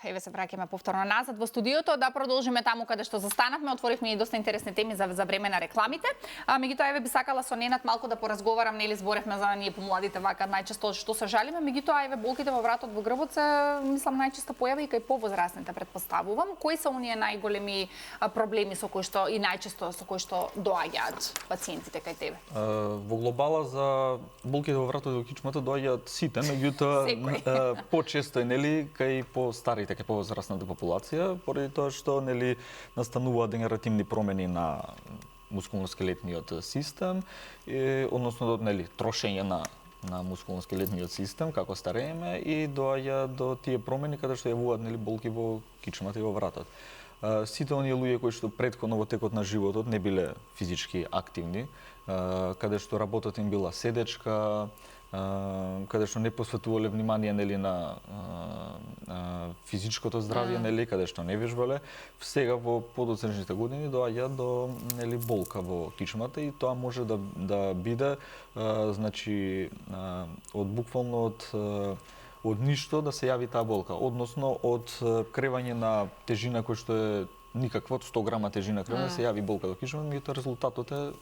еве се враќаме повторно назад во студиото да продолжиме таму каде што застанавме. Отворивме и доста интересни теми за време на рекламите. Меѓутоа еве би сакала со Ненад малку да поразговарам, нели зборевме за ние помладите вака најчесто што се жалиме, меѓутоа еве болките во вратот во грбот се мислам најчесто појави и кај повозрасните, претпоставувам. Кои се оние најголеми проблеми со кои што и најчесто со кои што доаѓаат пациентите кај тебе? Во глобала за болките во вратот и во кичмата доаѓаат сите, меѓутоа почесто е нели кај по-старите, кај повозрасната популација, поради тоа што нели настануваат дегенеративни промени на мускулно-скелетниот систем, односно нели трошење на мускулно-скелетниот систем како старееме и доаѓа до тие промени каде што јавуваат нели болки во кичмата и во вратот. Сите оние луѓе кои што претходно во текот на животот не биле физички активни, каде што работата им била седечка, каде што не посветувале внимание нели на физичкото здравје, нели каде што не вежбале, сега во подоцнежните години доаѓа до нели болка во кичмата и тоа може да биде значи од буквално од ништо да се јави таа болка, односно од кревање на тежина кој што е никаква, од 100 грама тежина кревање се јави болка во кичмата, меѓутоа резултатот е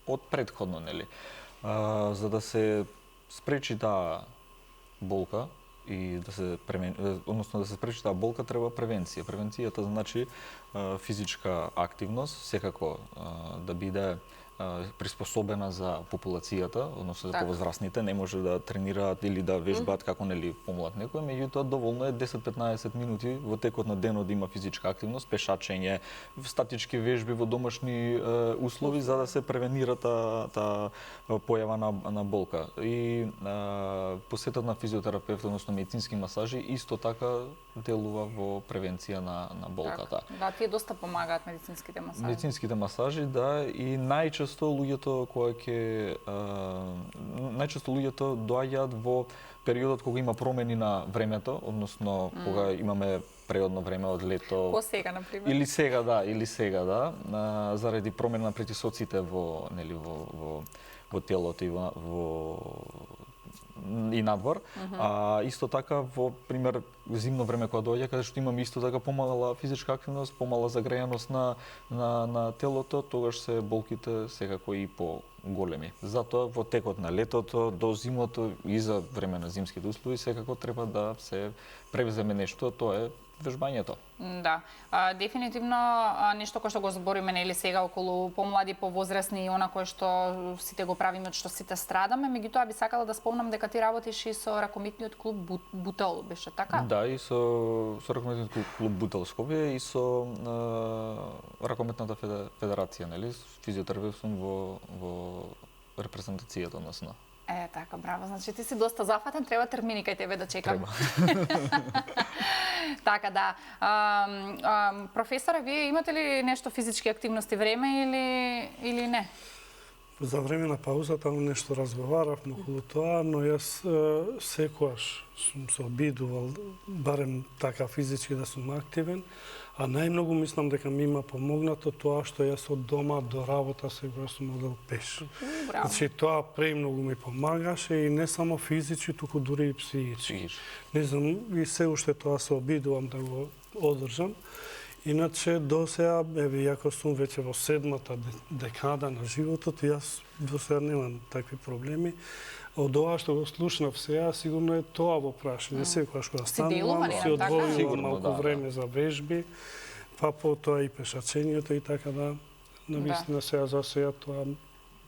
од претходно нели. За да се спречи таа болка и да се односно да се спречи таа болка треба превенција. Превенцијата значи физичка активност, секако да биде приспособена за популацијата, односно за повозрасните, не може да тренираат или да вежбаат како нели помлад некој, меѓутоа доволно е 10-15 минути во текот на денот да има физичка активност, пешачење, статички вежби во домашни услови за да се превенира таа појава на болка. И посетот на физиотерапевт, односно медицински масажи, исто така делува во превенција на болката. Да, тие доста помагаат медицинските масажи. Медицинските масажи, да, и најчесто луѓето доаѓаат во периодот кога има промени на времето, односно кога имаме преодно време од лето. Ко сега, например. Или сега, да, заради промена на притисоците во телото и надвор. Исто така во пример зимно време кога доаѓа, каде што имаме исто така помала физичка активност, помала загрејаност на телото, тогаш се болките секако и поголеми. Затоа во текот на летото до зимото и за време на зимските услови секако треба да се превземе нешто, тоа е вежбањето. Да, дефинитивно нешто кој што го збориме нели сега околу помлади, повозрасни и она кое што сите го правиме, од што сите страдаме, меѓутоа би сакала да спомнам дека ти работиш и со ракометниот клуб Бутел, беше така? Да, и со ракометниот клуб Бутел Скопје и со ракометната федерација, нели, физиотерапевт сум во репрезентацијата, односно. Така, браво. Значи ти си доста зафатен, треба термини кај тебе да чекам. Така, да. Професоре, вие имате ли нешто физички активности време или не? За време на паузата нешто разговаравме околу тоа, но јас секогаш сум се обидувал барем така физички да сум активен, а најмногу мислам дека ми има помогнато тоа што јас од дома до работа секогаш сум одел пеш. Значи тоа премногу ми помагаше и не само физички, туку дури и психички. Не знам, и се уште тоа се обидувам да го одржам. Иначе до сега, еве, иако сум веќе во 7-та декада на животот, јас до сега немам такви проблеми. Од ова што го слушнав сега, сигурно е тоа во прашање. Секогаш кога станувам, си одвојувам малку време за вежби, па потоа и пешачењето и така да. Навистина сега за сега тоа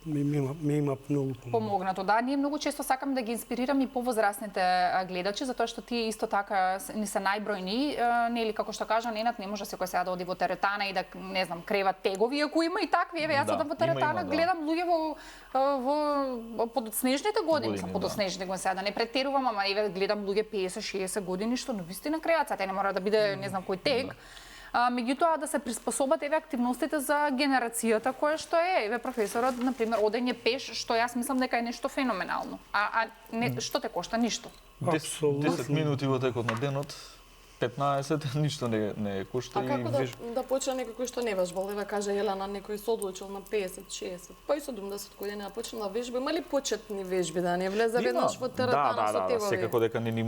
ми има многу помогнато. Да, ние многу често сакам да ги инспирирам и повозрасните гледачи, затоа што тие исто така не се најбројни, нели како што кажа Ненад, не може секој сега да оди во теретана и да не знам крева тегови, ако има и такви. Еве јас одам во теретана, гледам луѓе во подоцнежните години, подоцнежните години сега да не претерувам, ама еве гледам луѓе 50-60 години што навистина креат, те не мора да биде не знам кој тег. Меѓутоа да се приспособат еве активностите за генерацијата која што е. Еве професорот, на пример, одење пеш, што јас мислам дека е нешто феноменално. Што те кошта? Ништо. 10 минути во текот на денот 15 ништо не кошта А и како да почне некој кој што не вежбал, да каже Елена, некој се одлучил на 50, 60, па и 70 години да почне да вежба, има ли почетни вежби да не влезе веднаш во теретана со тегови? секако дека не ни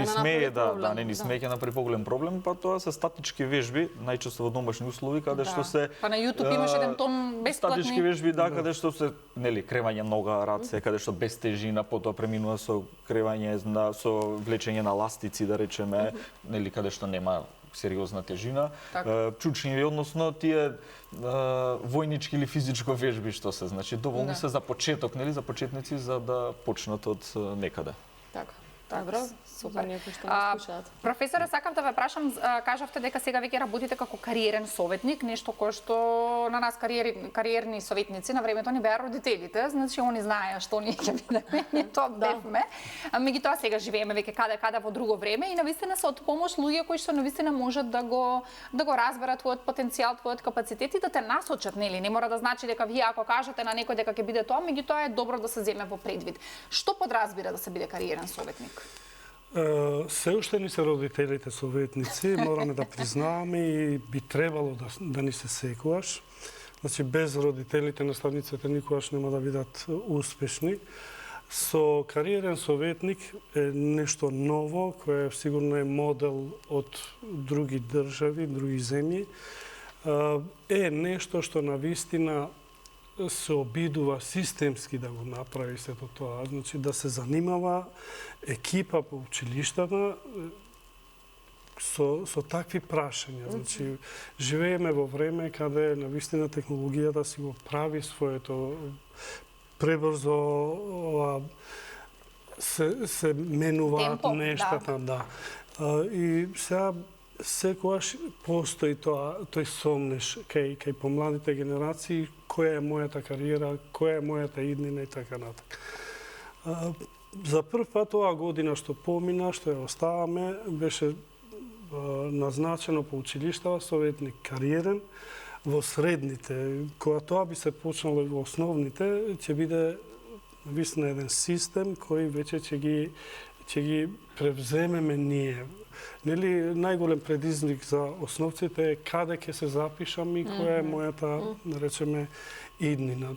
смее не ни смее да направи поголем проблем, па тоа се статички вежби, најчесто во домашни услови каде што се Па на YouTube имаш еден том бесплатни статички вежби, каде што се кревање нога, раце, каде што без тежина, потоа преминува со кревање со влечење на ластици, да речеме, каде што нема сериозна тежина, чучни, односно тие војнички или физичко вежби што се, значи доволни се за почеток, за почетници за да почнат од некаде. Така. Добро, супер. Некој што не слушаат. Професоре, сакав да ве прашам, кажавте дека сега веќе работите како кариерен советник, нешто кое што на нас кариерни советници на времето ни беа родителите, значи они знаеа што ние ќе бидеме, ние тоа бевме. Меѓутоа сега живееме веќе каде во друго време и навистина се од помош луѓе кои што навистина можат да го разберат твојот потенцијал, твојот капацитет и да те насочат, нели? Не мора да значи дека вие ако кажете на некој дека ќе биде тоа, меѓутоа е добро да се земе во предвид. Што подразбира да се биде кариерен советник? Се уште ни се родителите советници, мораме да признаеме и би требало да ни се секогаш. Значи, без родителите, наставниците никогаш нема да бидат успешни. Со кариерен советник е нешто ново, кое сигурно е модел од други држави, други земји. Е нешто што навистина се обидува системски да го направи сето тоа, значи да се занимава екипа по училиштата со такви прашања. Значи, живееме во време каде навистина технологијата си го прави своето пребрзо се менуваат нештата, И сега секогаш постои тој сомнеш кај помладите генерации, која е мојата кариера, која е мојата иднина и така натаму. За прв пат оваа година што помина, што ја оставаме, беше назначено по училиштава советник кариерен во средните. Кога тоа би се почнало и во основните, ќе биде навистина еден систем кој веќе ќе ги превземеме ние. Нели, најголем предизвик за основците е каде ќе се запишам и која е мојата, да речеме, иднина.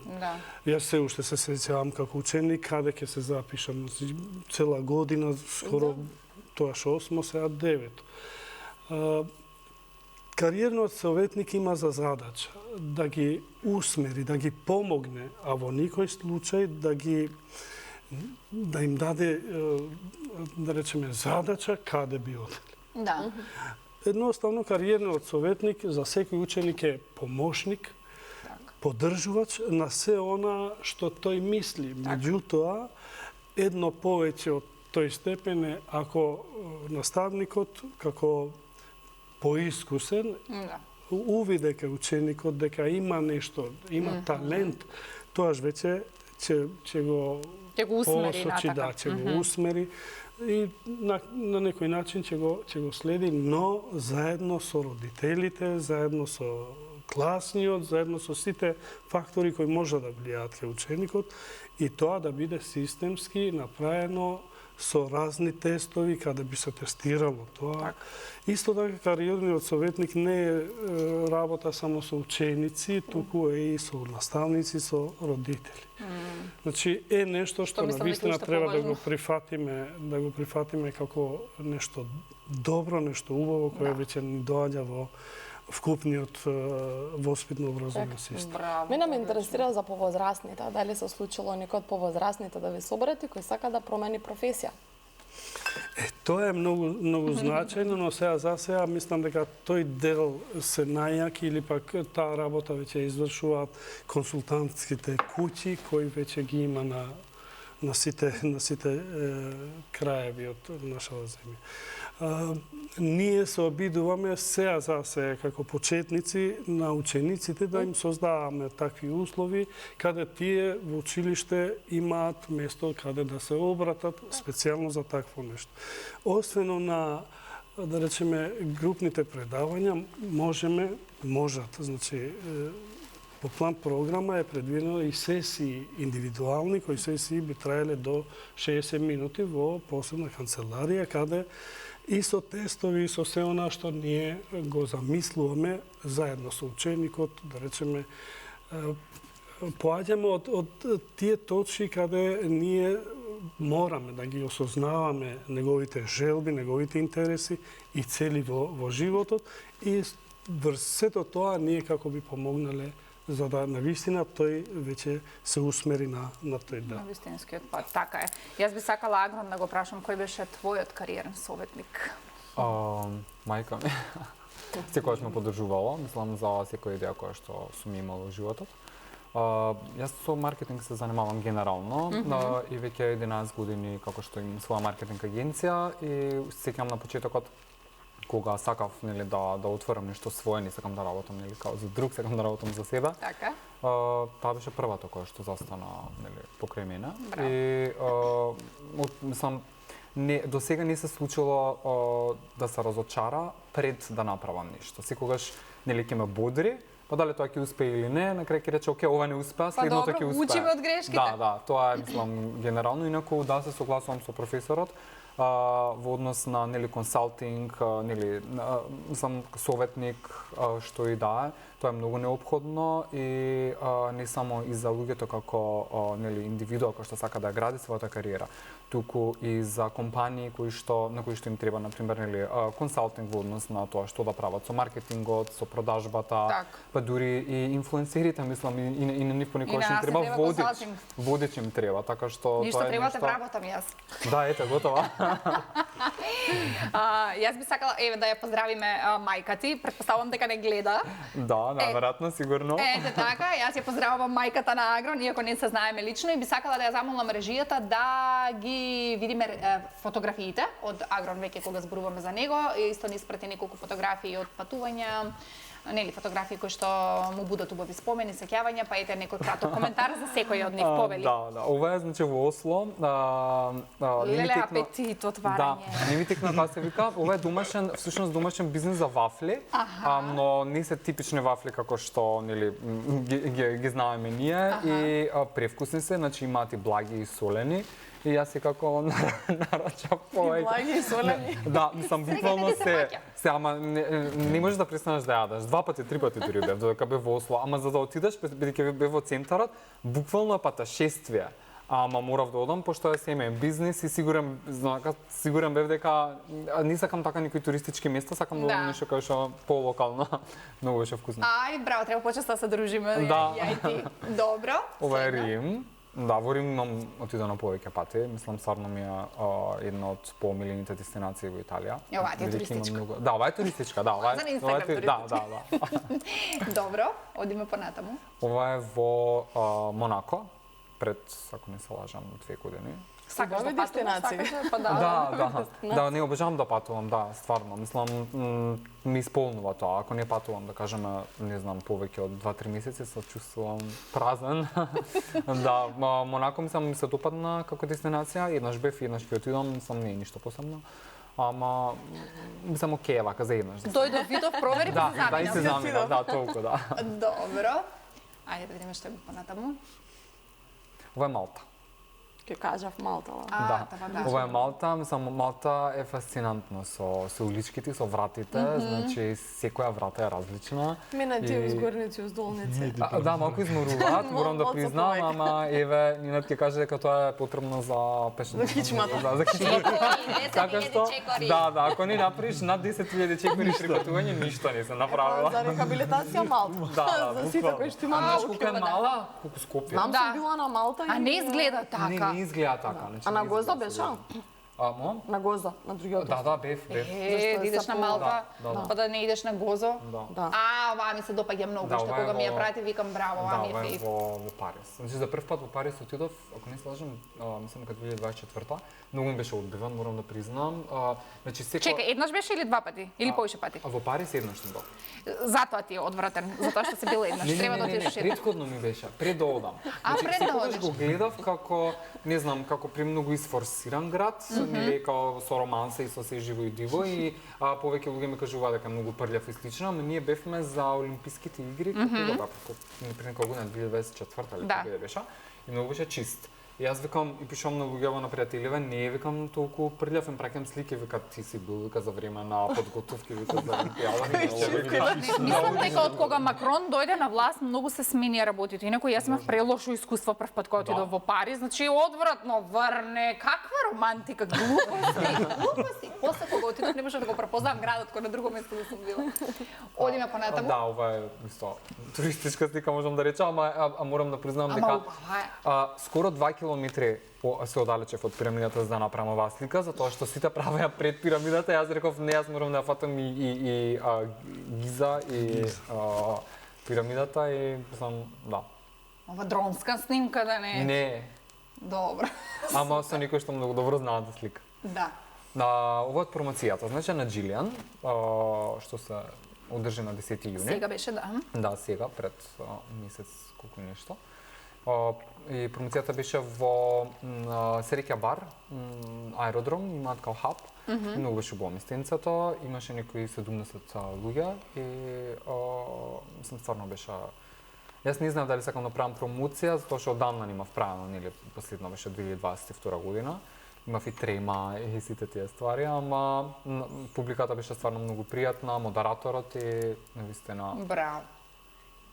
Јас се уште се сеќавам како ученик каде ќе се запишам. Цела година, скоро тоаш 8, сега 9. Кариерниот советник има за задача да ги усмери, да ги помогне, а во никој случај да им даде, да речеме, задача каде би одели. Едноставно, кариерниот советник за секој ученик е помошник, поддржувач на се она што тој мисли. Меѓутоа, едно повеќе од тој степен е ако наставникот, како поискусен, увиде кај ученикот дека има нешто, има талент, тоаш веќе ќе го посочи, ќе го усмери и на некој начин ќе го следи, но заедно со родителите, заедно со класниот, заедно со сите фактори кои може да влијаат кај ученикот и тоа да биде системски направено со разни тестови каде би се тестирало тоа. Исто така кариерниот советник не е работа само со ученици, туку е и со наставници, со родители. Значи е нешто што навистина треба да го прифатиме како нешто добро, нешто убаво кое веќе ни доаѓа во вкупниот воспитно-образовен систем. Мене ме интересира за повозрастните, дали се случило некој од повозрастните да ви соберете кој сака да промени професија? Тоа е многу значајно, но сега мислам дека тој дел се најаки или пак таа работа веќе извршуваат консултантските куќи кои веќе ги има на сите краеви од нашата земја. Ние се обидуваме сега како почетници на учениците да им создаваме такви услови каде тие во училиште имаат место каде да се обратат специјално за такво нешто. Освено на, да речеме, групните предавања можат, значи по план програма е предвидено и сесии индивидуални, кои сесии би траеле до 60 минути во посебна канцеларија, каде и со тестови, и со се она што ние го замислуваме заедно со ученикот, да речеме, поаѓаме од тие точки каде ние мораме да ги осознаваме неговите желби, неговите интереси и цели во животот и врз сето тоа ние како би помогнале за да навистина тој веќе се усмери на тој дел. На вистинскиот пат, така е. Јас би сакала Агрон да го прашам кој беше твојот кариерен советник? Мајка ми. Секогаш ме поддржувала, мислам за секоја идеја која што сум имала во животот. Јас со маркетинг се занимавам генерално и веќе 11 години како што имам своја маркетинг агенција и сеќавам на почетокот кога сакав да отворам нешто свое, не сакам да работам као за друг, сакам да работам за себе. Така. Таа беше првата која што застана покрај мене. Браво. И мислам до сега не се случило да се разочара пред да направам нешто. Секогаш ќе ме бодри, па дали тоа ќе успее или не, на крај ќе рече оке, ова не успеа, следното ќе успее. Учиме од грешките. Да, тоа е мислам генерално, инаку да се согласувам со професорот во однос на консалтинг, мислам советник што и да е, тоа е многу неопходно и не само и за луѓето како индивидуа кој што сака да гради својата кариера, туку и за компании на кои што им треба на пример консалтинг во однос на тоа што да прават со маркетингот, со продажбата, па дури и инфлуенсерите, мислам и на нив понекогаш им треба водич им треба, така што ништо тоа е треба нешто. да вработам јас. Да, ете, готова. Јас би сакала да ја поздравиме мајка ти, претпоставувам дека не гледа. Да, наверојатно, сигурно. Ете така, јас ја поздравувам мајката на Агрон, иако не се знаеме лично, и би сакала да ја замолам режијата да ги видиме фотографиите од Агрон веќе кога зборуваме за него. Исто ни испрати неколку фотографии од патувања, фотографии кои што му будат убави спомени, сеќавања, па ете некој краток коментар за секој од нив, повели. Да, ова е значи во Осло. Леле апетит, отварање. Да, не ми текна како се вика, ова е всушност домашен бизнес за вафли, но не се типични вафли како што ги знаеме ние и превкусни се, значи имаат и благи и солени. И јас секако нарачав повеќе. И благи и солени. Да, мислам буквално се, ама не можеш да престанеш да јадеш. 2 пати, 3 пати дури бев додека бев во Осло, ама за да отидеш бидејќи бев во центарот, буквално паташествие. Ама морав да одам пошто е семеен бизнес и сигурен бев дека не сакам така никои туристички места, сакам да одам нешто кај што по-локално. Многу беше вкусно. Ај, браво, треба почесто да се дружиме. Да. Ја и ти. Добро. Ова е Рим. Да, во Рим имам отидено повеќе пати. Мислам, стварно ми е една од помилените дестинации во Италија. Ова е туристичка. Да, ова е туристичка, да. Ова За Инстаграм туристичка. Да. Добро, одиме понатаму. Ова е во Монако, пред, ако не се лажам, 2 години. Сакаш да дестинации. па Да, не обожавам да патувам, да, стварно. Мислам, ми исполнува тоа. Ако не патувам, да кажеме, не знам, повеќе од 2-3 месеци, се чувствувам празен. Да, Монако ми се допадна како дестинација. Еднаш бев, еднаш ќе отидам, мислам, не е ништо посебно. Ама, мислам, окей, вака за еднаш. Дојдов, видов, провери, да, да, и се замина, да, толку, да. Добро. Ајде да видиме што е понатаму. Ова е Малта. Ке кажав Малта. Да, ова е Малта, мислам, Малта е фасцинантно со уличките, со вратите, значи секоја врата е различна. Мене тие узгорници, уздолници. Да, малку изморуваат, морам да признам, ама еве, Нинат ќе каже дека тоа е потребно за пешната. За кичмата. Да, за кичмата. Така што, да, ако не направиш над 10.000 чекори при патување, ништо не се направила. За рехабилитација Малта. Да, за сите кои што имаат Знаеш колку е мала? Колку Скопје? Знам, сум била на Малта и... А не изгледа така. Не изгледа така. А на Гоза беше? На Гоза, на другиот. Да, бев. Да идеш на Малта, па да не идеш на Гозо. Да. Оваа ми се допаѓа многу, што кога ми ја прати, викам браво, оваа ми е фейв. Да, во Париз. Значи за прв пат во Париз отидов, ако не се лажам, мислам дека 2024-та. Многу ми беше одбиван, морам да признам. Значи Чекај, еднаш беше или 2 пати? Или повеќе пати? Во Париз еднаш сум бил. Затоа ти е одвратен, затоа што се бил еднаш. Треба да отидеш еднаш. Предходно ми беше, пред да одам. Пред да одиш. Го гледав како, не знам, како премногу изфорсиран град, нели како со романса и со се живо и диво и повеќе луѓе ми кажуваат дека многу прљав и слично, ама ние бевме за Олимписките игри, како пред неколку година 2024 или кога беше, и многу беше чист. Јас викам и пишувам на луѓето на пријателиве, не викам толку прљав, им праќам слики, вика ти си бил вика за време на подготовки, вика за олимпијада. Мислам дека од кога Макрон дојде на власт, многу се смени работите. Инаку јас имав прелошо искуство прв пат кога отидов во Париз, значи одвратно врне, каква романтика, глупости. После кога отидов не можев да го препознавам градот кој на друго место да сум била. Одиме понатаму. Да, ова е исто туристичка слика можам да речам, а морам да признам дека скоро 2 километри се оддалечев од пирамидата за да направам оваа слика, затоа што сите правеа пред пирамидата, јас реков не, јас морам да ја фатам и Гиза и пирамидата и сам да. Ова дронска снимка да не е? Не. Добро. Ама со некој што многу добро знаат да слика. Да. Ова од промоцијата, значи на Джилиан, што се одржи на 10 јуни. Сега беше, да. Да, сега, пред месец, колку нешто. И промоцијата беше во Сереќа бар, аеродром, имаат као хаб. Многу беше убава местенцето, имаше некои 70 луѓе и мислам стварно беше. Јас не знам дали сакам да правам промоција, затоа што одамна немав правено, нели последно беше 2022 година. Имав и трема и сите тие ствари, ама публиката беше стварно многу пријатна, модераторот и навистина. Браво.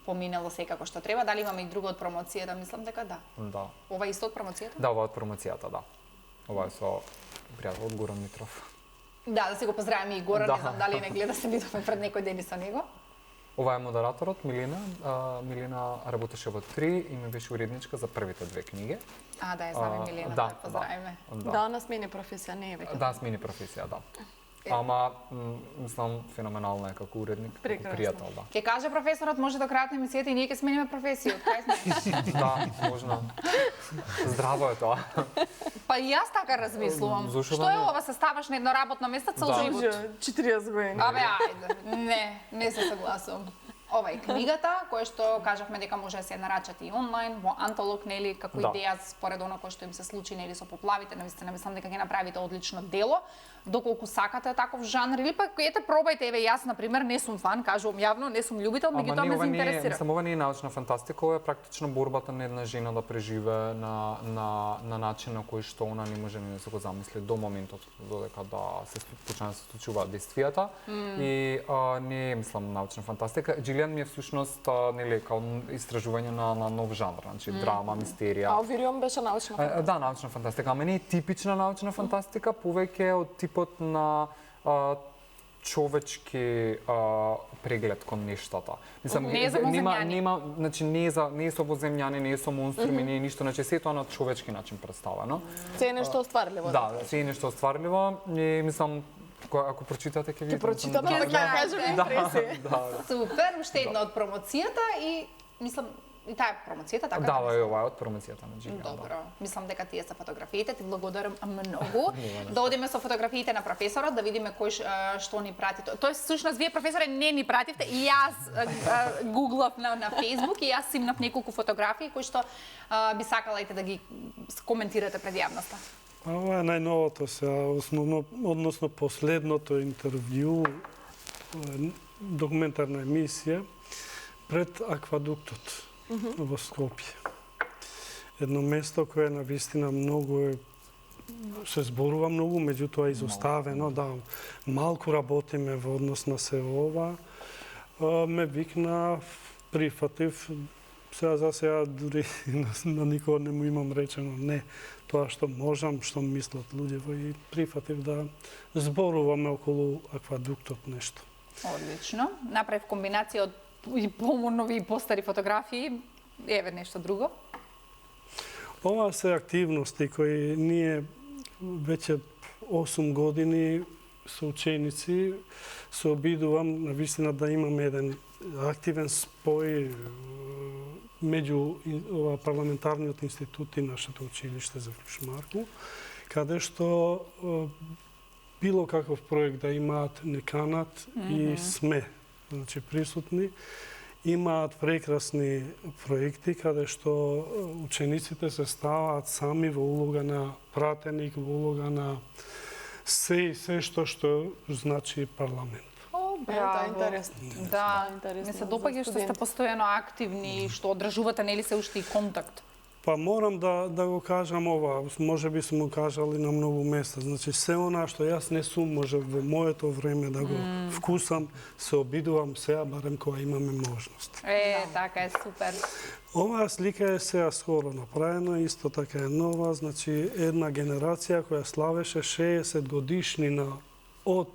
Поминало секако што треба. Дали имаме и друго од промоцијата? Мислам дека да. Да. Ова е исто од промоцијата? Да, ова е од промоцијата, да. Ова е со пријател од Горан Митров. Да, да си го поздравиме и Горан, Да. не знам дали не гледа, се видовме пред некој ден и со него. Ова е модераторот Милина. Милина работеше во 3 и ми беше уредничка за првите 2 книги. А, да, ја знаме Милена, да, поздравиме. Да, на смени професија не е веќе. Да, смени професија, да. Ама, мислам, феноменална е како уредник, како пријател, да. Ќе каже професорот, може до крајот на емисијата и ние ќе смениме професија, од кај знаеш? Да, можно. Здраво е тоа. Па и јас така размислувам. Зошто Што да е не? ова, се ставаш на едно работно место цел Да. живот? 40 години. Абе, ајде. Не се согласувам. Ова е книгата, која што кажавме дека може да се нарачат и онлайн, во Антолог, нели, како Да. идеја според оно кој што им се случи, нели, со поплавите, навистина мислам дека ќе направите одлично дело. Доколку сакате таков жанр или пак ете пробајте, еве јас на пример не сум фан, кажувам јавно, не сум љубител, меѓутоа ме заинтересира. Мислам, ова не е научна фантастика, ова е практично борбата на една жена да преживее на начин на кој што она не може ни да се го замисли до моментот додека да се почне да се случуваат действијата. И не е, мислам, научна фантастика. Джилиан ми е всушност нели као истражување на нов жанр, значи драма, мистерија. А Овирион беше научна фантастика. Да, научна фантастика, ама не е типична научна фантастика, повеќе од типот на човечки преглед кон нештата. Мислам, Не е за воземјани. нема, значи не е со воземјани, не е со монструми, не е ништо, значи се тоа на човечки начин представено. Се е нешто остварливо. Да, се е нешто остварливо и мислам ако прочитате ќе видите. Ќе прочитаме, Да, да да, кажеме Да, импресија. да. Супер, уште едно од промоцијата и мислам и таа е промоцијата така. Да, ова е од промоцијата на Джилиан. Добро, мислам дека тие се фотографиите, ти благодарам многу. Да одиме со фотографиите на професорот, да видиме кој што ни прати. Тоест, всушност, вие професоре не ни пративте, и јас гуглав на Facebook и јас симнав неколку фотографии кои што би сакала да ги коментирате пред јавноста. Ова е најновото сега, односно последното интервју, документарна емисија пред аквадуктот во Скопје. Едно место кое навистина многу се зборува многу, меѓутоа изоставено, да, малку работиме во однос на се ова. Ме викна, прифатив, сега за сега дури на никого не му имам речено не, тоа што можам, што мислат луѓето и прифатив да зборуваме околу аквадуктот нешто. Одлично. Направив комбинација од и помнови и постари фотографии. Еве нешто друго. Ова се активности кои ние веќе 8 години со ученици се обидувам навистина да имаме еден активен спој меѓу парламентарниот институт и нашето училиште за Фрушмарку, каде што било каков проект да имаат неканат и сме, значи присутни, имаат прекрасни проекти каде што учениците се ставаат сами во улога на пратеник, во улога на се што значи парламент. Тоа е интересно. Да, интересно ми се за допаѓа што сте студенти. постојано активни и што одржувате нели се уште и контакт. Па морам да го кажам ова, може би сум го кажал и на многу места. Значи, се она што јас не сум можел во моето време да го вкусам, се обидувам сега, барем кога имаме можност. Така е, супер. Оваа слика е сега скоро направена, исто така е нова, значи една генерација која славеше 60 годишнина од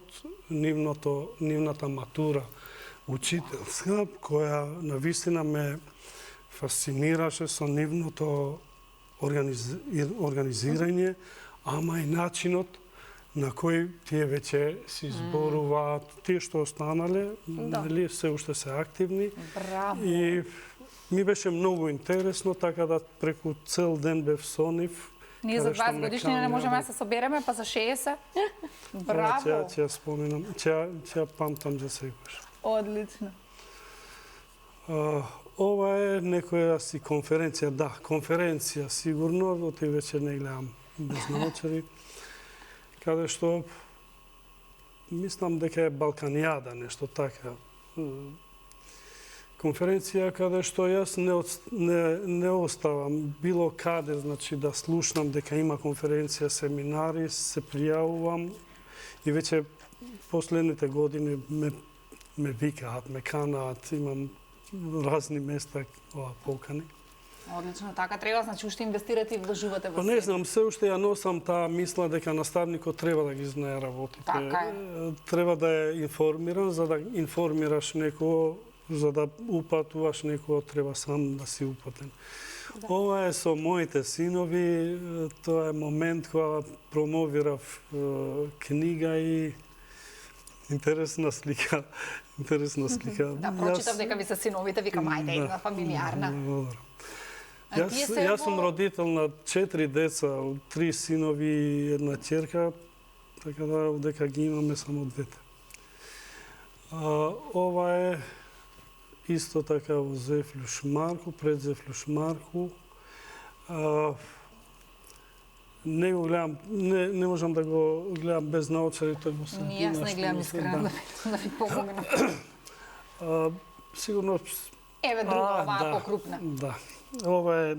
нивната матура учителска, која навистина ме фасцинираше со нивното организирање, ама и начинот на кој тие веќе си зборуваат, тие што останале, нели, се уште се активни. Браво. И ми беше многу интересно, така да преку цел ден бев со нив. Ние за 20 годишнина не можеме да се собереме, па за 60. Браво. Ќе споменам, ќе памтам за секојаш. Одлично. Ова е некоја си конференција, да, конференција сигурно, оти веќе не гледам без научари, каде што мислам дека е Балканијада, нешто така. Конференција каде што јас не оставам било каде, значи да слушнам дека има конференција, семинари, се пријавувам и веќе последните години ме викаат, ме канаат, имам разни места покани. Одлично, така треба, значи уште инвестирате и вложувате во Па не знам, се уште ја носам таа мисла дека наставникот треба да ги знае работите. Така Треба да е информиран, за да информираш некого, за да упатуваш некого, треба сам да си упатен. Ова е со моите синови, тоа е момент кога промовирав книга и интересна слика. Да, прочитав дека ви се синовите, викам, ајде, една фамилиарна. Јас сум родител на 4 деца, 3 синови и една ќерка, така да дека ги имаме само двете. Ова е исто така во Зефлюш Марку, пред Зефлюш Марку. Не го гледам, не можам да го гледам без наочари, тој го се. Ни јас не гледам искрено да ви помогнам. Сигурно Еве друга, оваа покрупна. Да. Ова е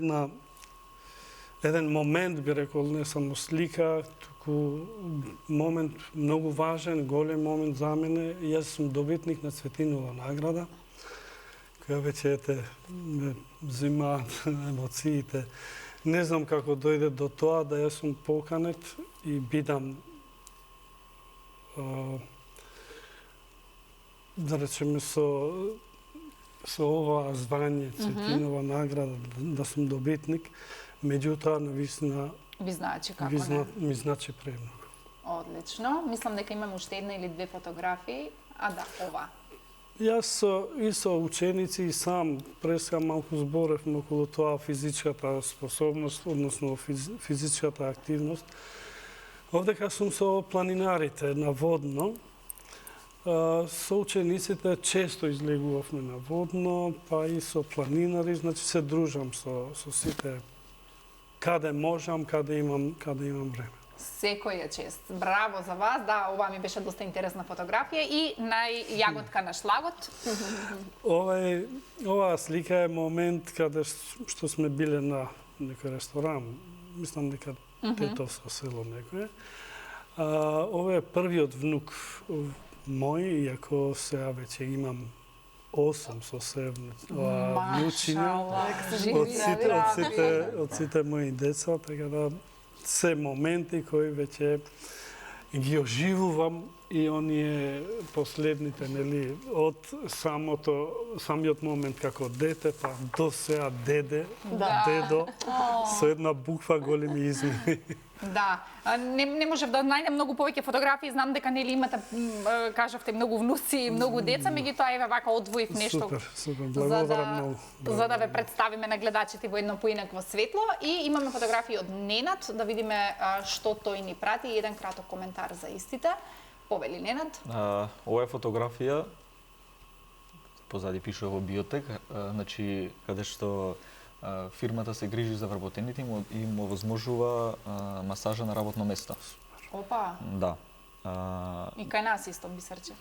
еден момент, би рекол, не само слика, туку момент многу важен, голем момент за мене. Јас сум добитник на Цветинова награда, која веќе ме взимаат емоциите. Не знам како дојде до тоа да јас сум поканет и бидам да речеме со оваа звање Цветинова награда да сум добитник, меѓутоа навистина Ви значи како не? Ми значи премногу. Одлично. Мислам дека имаме уште една или две фотографии. Да, ова. Јас и со ученици и сам преска малку зборевме околу тоа физичката способност, односно физичката активност. Овдека сум со планинарите на водно. Со учениците често излегувавме на водно, па и со планинари, значи се дружам со сите каде можам, каде имам време. Секој е чест. Браво за вас. Да, ова ми беше доста интересна фотографија и најјаготка на шлагот. Оваа слика е момент каде што сме биле на некој ресторан. Мислам дека Тетовско село некој. Ова е првиот внук мој, иако сега веќе имам 8 со себе внучиња од сите мои деца, така да се моменти кои веќе ги оживувам и оние последните, нели, од самиот момент како дете, па до сега дедо, со една буква големи измени. Да, не можев да најдам многу повеќе фотографии, знам дека нели имате, кажавте, многу внуци и многу деца, меѓутоа еве вака одвоив нешто. Супер, благодарам многу. За да ве представиме на гледачите во едно поинакво светло и имаме фотографии од Ненад, да видиме што тој ни прати и еден краток коментар за истите. Повели Ненад. Ова е фотографија, позади пише во биотек, значи каде што фирмата се грижи за вработените и му овозможува масажа на работно место. Опа. Да. И кај нас исто, Бисерче.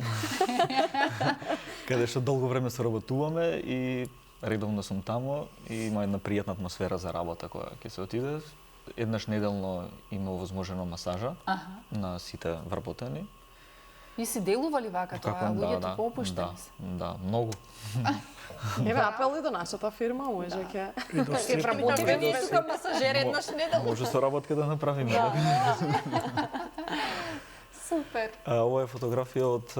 Каде што долго време соработуваме и редовно сум таму и има една пријатна атмосфера за работа која ќе се отиде. Еднаш неделно има возможено масажа на сите вработени. И си делували вака тоа, луѓето попуштени се? Да, многу. Еве апел и до нашата фирма, може ќе Ќе вработиме ние тука масажер еднаш неделно. Може со работка да направиме. Супер. Ова е фотографија од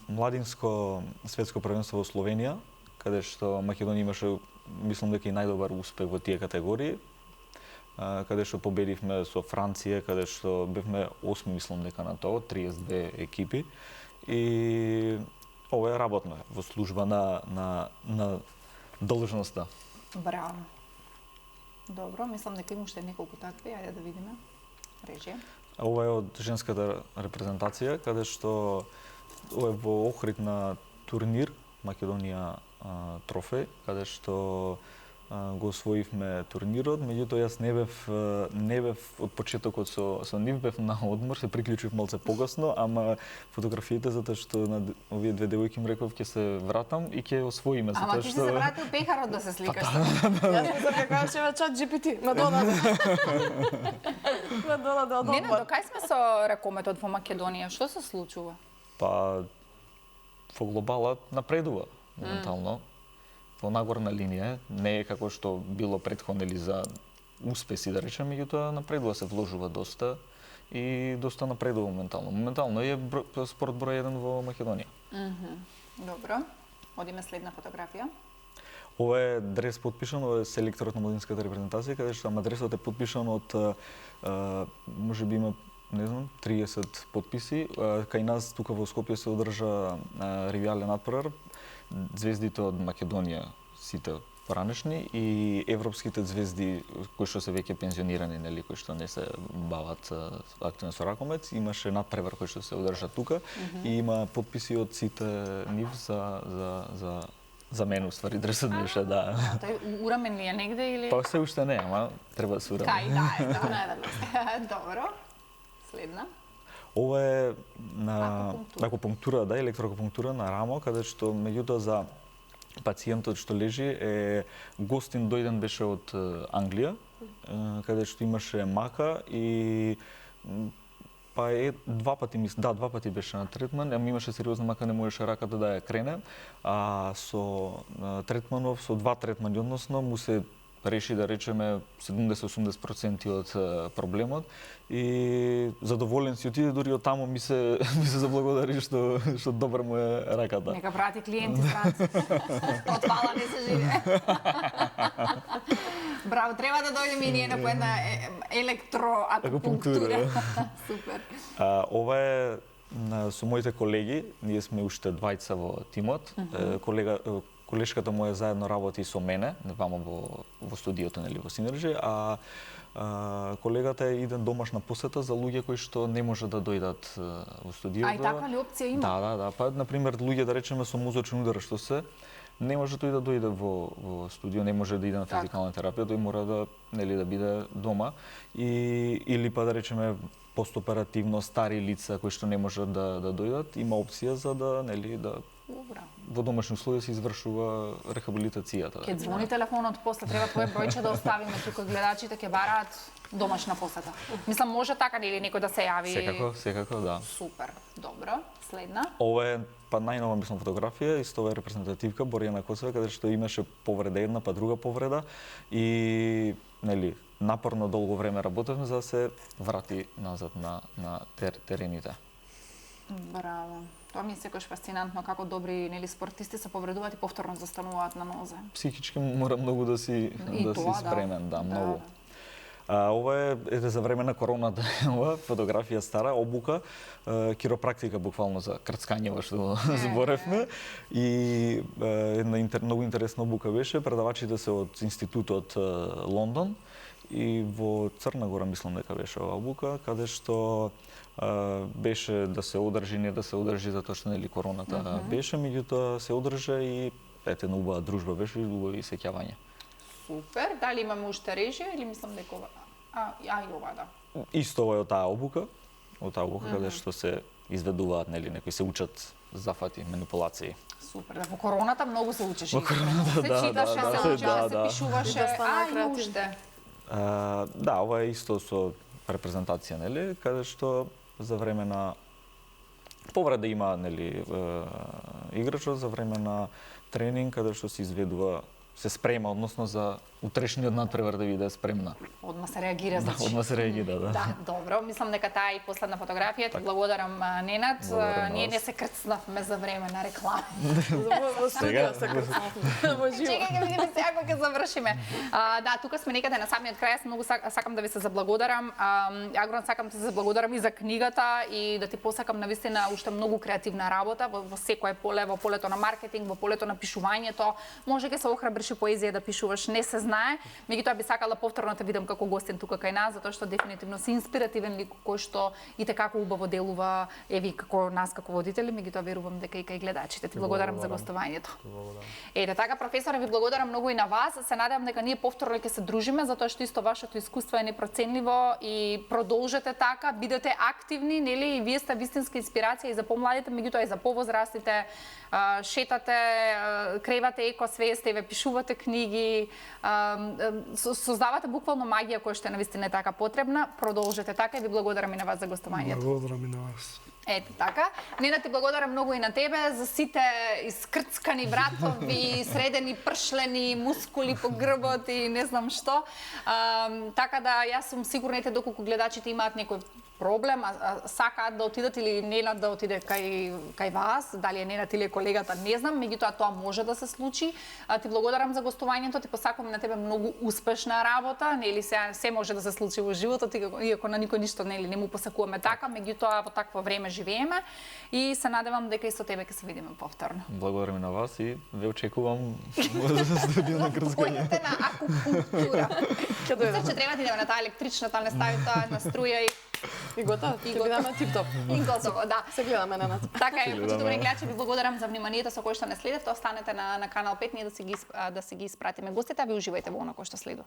младинско светско првенство во Словенија, каде што Македонија имаше, мислам дека и најдобар успех во тие категории, каде што победивме со Франција, каде што бевме 8, мислам дека на тоа, 32 екипи. И ова е работно во служба на должноста. Браво. Добро, мислам дека има уште неколку такви, ајде да видиме. Режија. Ова е од женската репрезентација, каде што ова е во Охрид на турнир Македонија трофеј, каде што го освоивме турнирот, меѓутоа јас не бев од почетокот со нив, бев на одмор, се приклучив малце погасно, ама фотографиите затоа што на овие две девојки им реков ќе се вратам и ќе освоиме затоа што. Ама ти се вратил пехарот да се сликаш. Јас мислам дека ќе чат GPT, Мадона. Мадона да Не, докај сме со ракометот во Македонија? Што се случува? Па во глобалот напредува моментално. Во нагорна линија, не е како што било претходно или за успеси да речеме, меѓутоа напредува, се вложува доста и доста напредува моментално. Моментално е спорт број 1 во Македонија. Добро. Одиме следна фотографија. Ова е дрес подпишан, ова е селекторот на младинската репрезентација, каде што дресот е подпишан од можеби има не знам 30 подписи. Кај нас тука во Скопје се одржа ревијален надпревар. Звездите од Македонија, сите поранешни, и европските звезди кои што се веќе пензионирани, нели, кои што не се бават активно со ракомет, имаше надпревар кој што се одржа тука и има подписи од сите нив за мене, уствари, дресот беше, да. Тој урамен ли е негде или? Па се уште не, ама треба да се ураме. Кај, да. Добро. Следна. Ова е на акупунктура, да, електроакупунктура на рамо, каде што меѓутоа за пациентот што лежи е гостин дојден беше од Англија, каде што имаше мака и па два пати беше на третман, ама имаше сериозна мака, не можеше раката да ја крене, а со третманов, со два третмани односно, му се реши да речеме 70-80% од проблемот и задоволен си отиде, дури од таму ми се заблагодари што добра му е раката. Нека прати клиенти странци. Од фала не се живе. Браво, треба да дојдеме и ние на една електроакупунктура. Супер. Ова е со моите колеги, ние сме уште двајца во тимот. Колешката моја заедно работи со мене, вама во студиото, нели, во Синерџи, а колегата иден домашна посета за луѓе кои што не може да дојдат во студиото. А и таква ли опција има? Да. Па, например, луѓе, да речеме, со мозочен удар, што се, не може тој да дојде во студио, не може да иде на физикална терапија, тој мора да, нели, да биде дома. Или па, да речеме, постоперативно стари лица кои што не можат да дојдат, има опција за да, нели, да во домашни услови се извршува рехабилитацијата. Ке звони телефонот после, треба твој бројче да оставиме тука, гледачите ќе бараат домашна посета. Мислам, може така или некој да се јави? Секако, да. Супер, добро. Следна. Ова е па најнова, мислам, фотографија, исто ова е репрезентативка Борјана Коцева, каде што имаше повреда една, па друга повреда и, нели, напорно долго време работевме за да се врати назад на терените. Браво. Тоа ми е секојаш фасцинантно како добри, нели, спортисти се повредуваат и повторно застануваат на нозе. Психички мора многу да си спремен, да, многу. Да. Ова е за време на короната, ова фотографија стара, обука, киропрактика буквално за крцкањево што зборевме. И една многу интересна обука беше, предавачите се од институтот Лондон и во Црна Гора мислам дека беше оваа обука, каде што беше да се одржи, не да се одржи затоа што, нели, короната беше, меѓутоа се одржа и ете, една убава дружба беше и убави сеќавање. Супер. Дали имаме уште режија или мислам дека ова? И ова, да. Исто ова е од таа обука, каде што се изведуваат, нели, некои се учат зафати, манипулации. Супер. Во короната многу се учеше. Во короната, се да, читаше, да, се да, учеше, се да. пишуваше, И да стана и креативно. уште. Да, ова е исто со репрезентација, нели, каде што за време на повреда има, нели, играчот за време на тренинг каде што се изведува, се спрема, односно за утрешниот надпревар да биде спремна. Одма се реагира, Да, значи. одма се реагира, да. Да, добро. Мислам дека таа е и последна фотографија. Ти благодарам, Ненад. Благодарам на Ние вас. не се крцнавме за време на реклама. Во студио се крцнавме. Во живо. Чекај, ќе видиме сега кога ќе завршиме. Да, тука сме некаде на самиот крај. Јас многу сакам да ви се заблагодарам. Агрон, сакам да се заблагодарам и за книгата и да ти посакам навистина уште многу креативна работа во секое поле, во полето на маркетинг, во полето на пишувањето. Може ќе се охрабриш и поезија да пишуваш, не се знае. Меѓутоа би сакала повторно те видам како гостин тука кај нас, затоа што дефинитивно си инспиративен лик кој што и како убаво делува еви како нас како водители, меѓутоа верувам дека и кај гледачите. Ти благодарам за гостувањето. Ете така, професоре, ви благодарам многу и на вас. Се надевам дека ние повторно ќе се дружиме, затоа што исто вашето искуство е непроценливо и продолжете така, бидете активни, нели, и вие сте вистинска инспирација и за помладите, меѓутоа и за повозрастите. Шетате, кревате екосвест, еве пишувате книги, создавате буквално магија која што е навистина така потребна. Продолжете така и ви благодарам и на вас за гостувањето. Благодарам и на вас. Ете така. Нена, ти благодарам многу и на тебе за сите искрцкани вратови, средени пршлени мускули по грбот и не знам што. Така да јас сум сигурна ете доколку гледачите имаат некој проблем, сакаат да отидат или Ненад да отиде кај вас, дали е Ненад или е колегата, не знам, меѓутоа тоа може да се случи. Ти благодарам за гостувањето, ти посакувам на тебе многу успешна работа, нели се може да се случи во животот, иако на никој ништо нели не му посакуваме така, меѓутоа во такво време живееме и се надевам дека и со тебе ќе се видиме повторно. Благодарам и на вас и ве очекувам за студио на крцкање. Појдете на акупунктура. Мислам, че треба да идеме на таа електричната, не стави таа на струја И готово, ќе бидеме тип-топ. и готово, да. Се гледаме на нас. Така е, почитувани гледачи, ви благодарам за вниманието со кое што не следевте. Останете на канал 5, ние да си ги испратиме гостите, а ви уживајте во она кое што следува.